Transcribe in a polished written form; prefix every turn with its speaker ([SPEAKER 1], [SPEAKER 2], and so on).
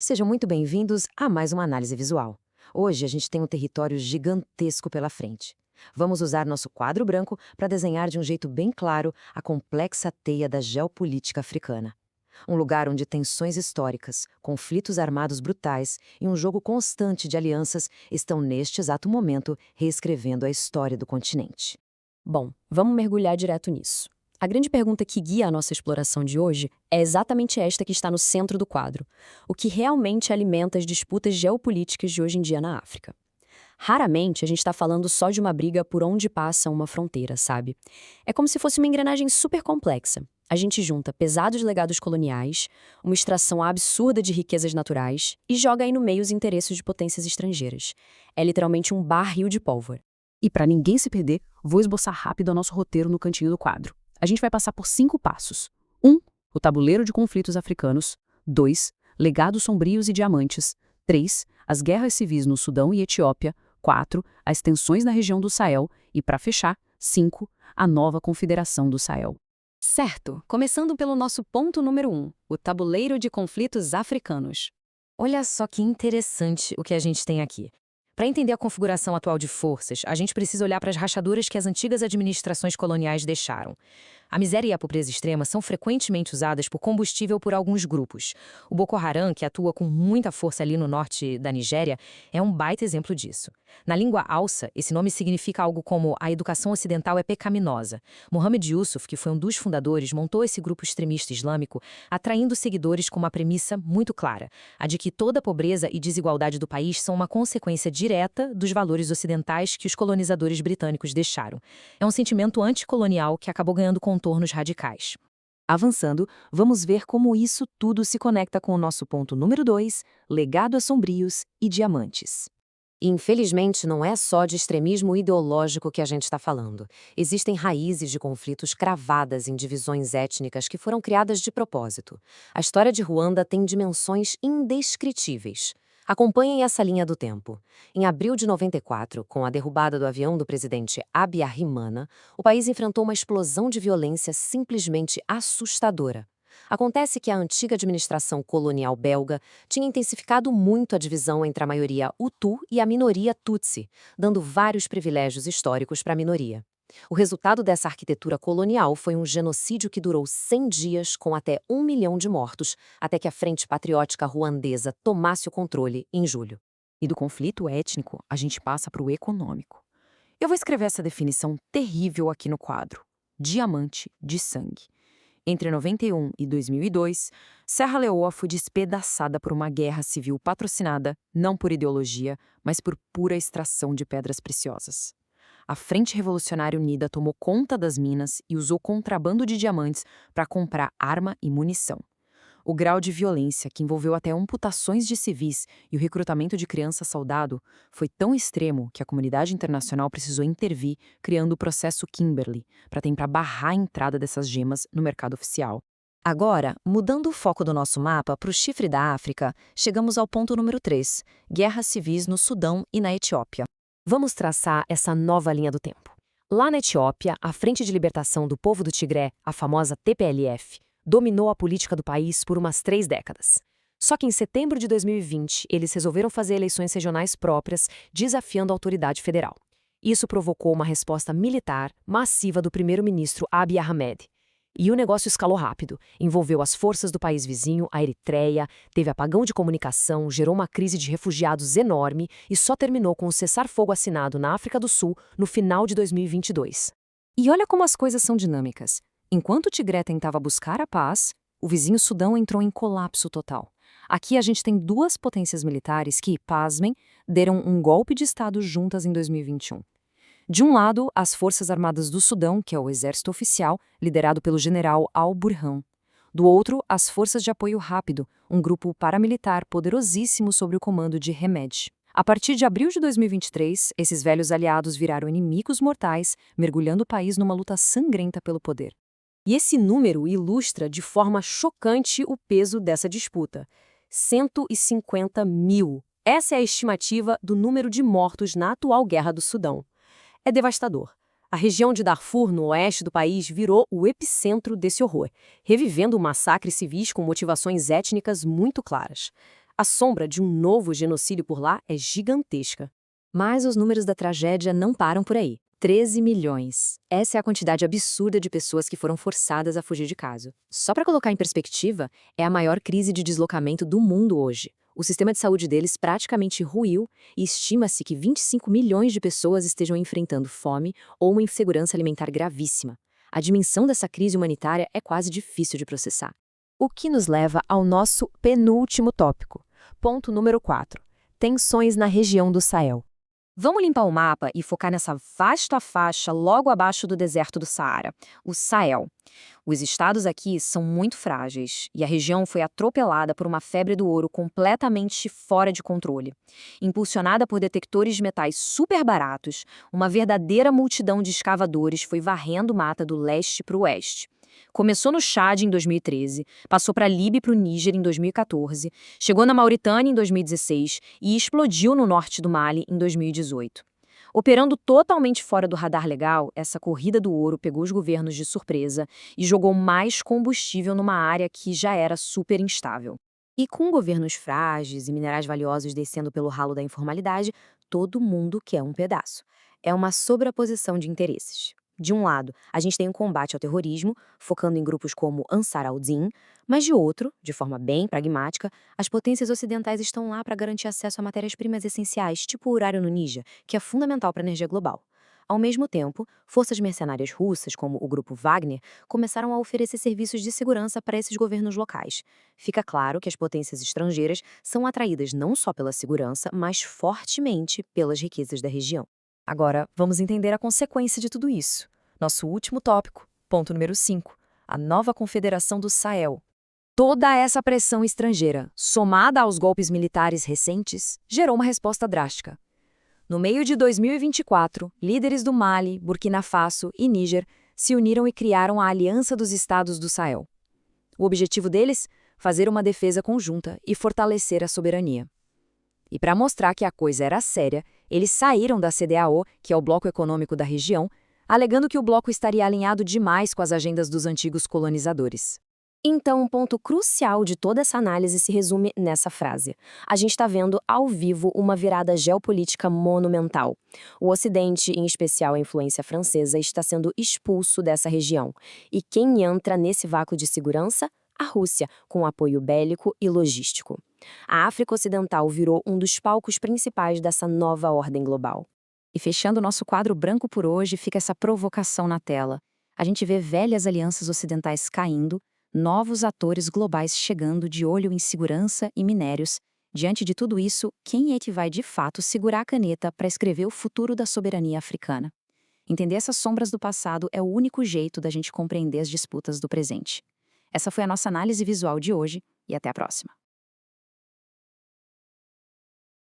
[SPEAKER 1] Sejam muito bem-vindos a mais uma análise visual. Hoje a gente tem um território gigantesco pela frente. Vamos usar nosso quadro branco para desenhar de um jeito bem claro a complexa teia da geopolítica africana. Um lugar onde tensões históricas, conflitos armados brutais e um jogo constante de alianças estão neste exato momento reescrevendo a história do continente.
[SPEAKER 2] Bom, vamos mergulhar direto nisso. A grande pergunta que guia a nossa exploração de hoje é exatamente esta que está no centro do quadro: o que realmente alimenta as disputas geopolíticas de hoje em dia na África? Raramente a gente está falando só de uma briga por onde passa uma fronteira, sabe? É como se fosse uma engrenagem super complexa. A gente junta pesados legados coloniais, uma extração absurda de riquezas naturais e joga aí no meio os interesses de potências estrangeiras. É literalmente um barril de pólvora.
[SPEAKER 3] E para ninguém se perder, vou esboçar rápido o nosso roteiro no cantinho do quadro. A gente vai passar por 5 passos. 1. O tabuleiro de conflitos africanos. 2. Legados sombrios e diamantes. 3. As guerras civis no Sudão e Etiópia. 4. As tensões na região do Sahel. E, para fechar, 5. A nova confederação do Sahel.
[SPEAKER 2] Certo, começando pelo nosso ponto número 1, o tabuleiro de conflitos africanos.
[SPEAKER 1] Olha só que interessante o que a gente tem aqui. Para entender a configuração atual de forças, a gente precisa olhar para as rachaduras que as antigas administrações coloniais deixaram. A miséria e a pobreza extrema são frequentemente usadas por combustível por alguns grupos. O Boko Haram, que atua com muita força ali no norte da Nigéria, é um baita exemplo disso. Na língua Hausa, esse nome significa algo como a educação ocidental é pecaminosa. Mohamed Yusuf, que foi um dos fundadores, montou esse grupo extremista islâmico, atraindo seguidores com uma premissa muito clara, a de que toda a pobreza e desigualdade do país são uma consequência direta dos valores ocidentais que os colonizadores britânicos deixaram. É um sentimento anticolonial que acabou ganhando contornos radicais.
[SPEAKER 3] Avançando, vamos ver como isso tudo se conecta com o nosso ponto número 2, legado a sombrios e diamantes.
[SPEAKER 1] Infelizmente, não é só de extremismo ideológico que a gente está falando. Existem raízes de conflitos cravadas em divisões étnicas que foram criadas de propósito. A história de Ruanda tem dimensões indescritíveis. Acompanhem essa linha do tempo. Em abril de 94, com a derrubada do avião do presidente Habyarimana, o país enfrentou uma explosão de violência simplesmente assustadora. Acontece que a antiga administração colonial belga tinha intensificado muito a divisão entre a maioria Hutu e a minoria Tutsi, dando vários privilégios históricos para a minoria. O resultado dessa arquitetura colonial foi um genocídio que durou 100 dias, com até 1 milhão de mortos, até que a Frente Patriótica Ruandesa tomasse o controle em julho.
[SPEAKER 3] E do conflito étnico, a gente passa para o econômico. Eu vou escrever essa definição terrível aqui no quadro: diamante de sangue. Entre 91 e 2002, Serra Leoa foi despedaçada por uma guerra civil patrocinada, não por ideologia, mas por pura extração de pedras preciosas. A Frente Revolucionária Unida tomou conta das minas e usou contrabando de diamantes para comprar arma e munição. O grau de violência, que envolveu até amputações de civis e o recrutamento de criança-soldado, foi tão extremo que a comunidade internacional precisou intervir, criando o processo Kimberley, para tentar barrar a entrada dessas gemas no mercado oficial.
[SPEAKER 1] Agora, mudando o foco do nosso mapa para o chifre da África, chegamos ao ponto número 3, guerras civis no Sudão e na Etiópia. Vamos traçar essa nova linha do tempo. Lá na Etiópia, a Frente de Libertação do Povo do Tigré, a famosa TPLF, dominou a política do país por umas 3 décadas. Só que em setembro de 2020, eles resolveram fazer eleições regionais próprias, desafiando a autoridade federal. Isso provocou uma resposta militar massiva do primeiro-ministro Abiy Ahmed. E o negócio escalou rápido, envolveu as forças do país vizinho, a Eritreia, teve apagão de comunicação, gerou uma crise de refugiados enorme e só terminou com o cessar-fogo assinado na África do Sul no final de 2022. E olha como as coisas são dinâmicas. Enquanto o Tigré tentava buscar a paz, o vizinho Sudão entrou em colapso total. Aqui a gente tem 2 potências militares que, pasmem, deram um golpe de Estado juntas em 2021. De um lado, as Forças Armadas do Sudão, que é o exército oficial, liderado pelo general Al-Burhan. Do outro, as Forças de Apoio Rápido, um grupo paramilitar poderosíssimo sob o comando de Hamed. A partir de abril de 2023, esses velhos aliados viraram inimigos mortais, mergulhando o país numa luta sangrenta pelo poder. E esse número ilustra de forma chocante o peso dessa disputa. 150 mil. Essa é a estimativa do número de mortos na atual Guerra do Sudão. É devastador. A região de Darfur, no oeste do país, virou o epicentro desse horror, revivendo massacres civis com motivações étnicas muito claras.
[SPEAKER 2] A sombra de um novo genocídio por lá é gigantesca. Mas os números da tragédia não param por aí. 13 milhões. Essa é a quantidade absurda de pessoas que foram forçadas a fugir de casa. Só para colocar em perspectiva, é a maior crise de deslocamento do mundo hoje. O sistema de saúde deles praticamente ruiu e estima-se que 25 milhões de pessoas estejam enfrentando fome ou uma insegurança alimentar gravíssima. A dimensão dessa crise humanitária é quase difícil de processar. O que nos leva ao nosso penúltimo tópico. Ponto número 4. Tensões na região do Sahel.
[SPEAKER 1] Vamos limpar o mapa e focar nessa vasta faixa logo abaixo do deserto do Saara, o Sahel. Os estados aqui são muito frágeis e a região foi atropelada por uma febre do ouro completamente fora de controle. Impulsionada por detectores de metais super baratos, uma verdadeira multidão de escavadores foi varrendo mata do leste para o oeste. Começou no Chad em 2013, passou para a Líbia e para o Níger em 2014, chegou na Mauritânia em 2016 e explodiu no norte do Mali em 2018. Operando totalmente fora do radar legal, essa corrida do ouro pegou os governos de surpresa e jogou mais combustível numa área que já era super instável. E com governos frágeis e minerais valiosos descendo pelo ralo da informalidade, todo mundo quer um pedaço. É uma sobreposição de interesses. De um lado, a gente tem um combate ao terrorismo, focando em grupos como Ansar al-Din, mas de outro, de forma bem pragmática, as potências ocidentais estão lá para garantir acesso a matérias-primas essenciais, tipo o urário no Níger, que é fundamental para a energia global. Ao mesmo tempo, forças mercenárias russas, como o grupo Wagner, começaram a oferecer serviços de segurança para esses governos locais. Fica claro que as potências estrangeiras são atraídas não só pela segurança, mas fortemente pelas riquezas da região.
[SPEAKER 2] Agora, vamos entender a consequência de tudo isso. Nosso último tópico, ponto número 5, a nova confederação do Sahel. Toda essa pressão estrangeira, somada aos golpes militares recentes, gerou uma resposta drástica. No meio de 2024, líderes do Mali, Burkina Faso e Níger se uniram e criaram a Aliança dos Estados do Sahel. O objetivo deles? Fazer uma defesa conjunta e fortalecer a soberania. E para mostrar que a coisa era séria, eles saíram da CEDEAO, que é o bloco econômico da região, alegando que o bloco estaria alinhado demais com as agendas dos antigos colonizadores.
[SPEAKER 1] Então, um ponto crucial de toda essa análise se resume nessa frase. A gente está vendo ao vivo uma virada geopolítica monumental. O Ocidente, em especial a influência francesa, está sendo expulso dessa região. E quem entra nesse vácuo de segurança? A Rússia, com apoio bélico e logístico. A África Ocidental virou um dos palcos principais dessa nova ordem global.
[SPEAKER 3] E fechando o nosso quadro branco por hoje, fica essa provocação na tela. A gente vê velhas alianças ocidentais caindo, novos atores globais chegando de olho em segurança e minérios. Diante de tudo isso, quem é que vai de fato segurar a caneta para escrever o futuro da soberania africana? Entender essas sombras do passado é o único jeito da gente compreender as disputas do presente. Essa foi a nossa análise visual de hoje e até a próxima.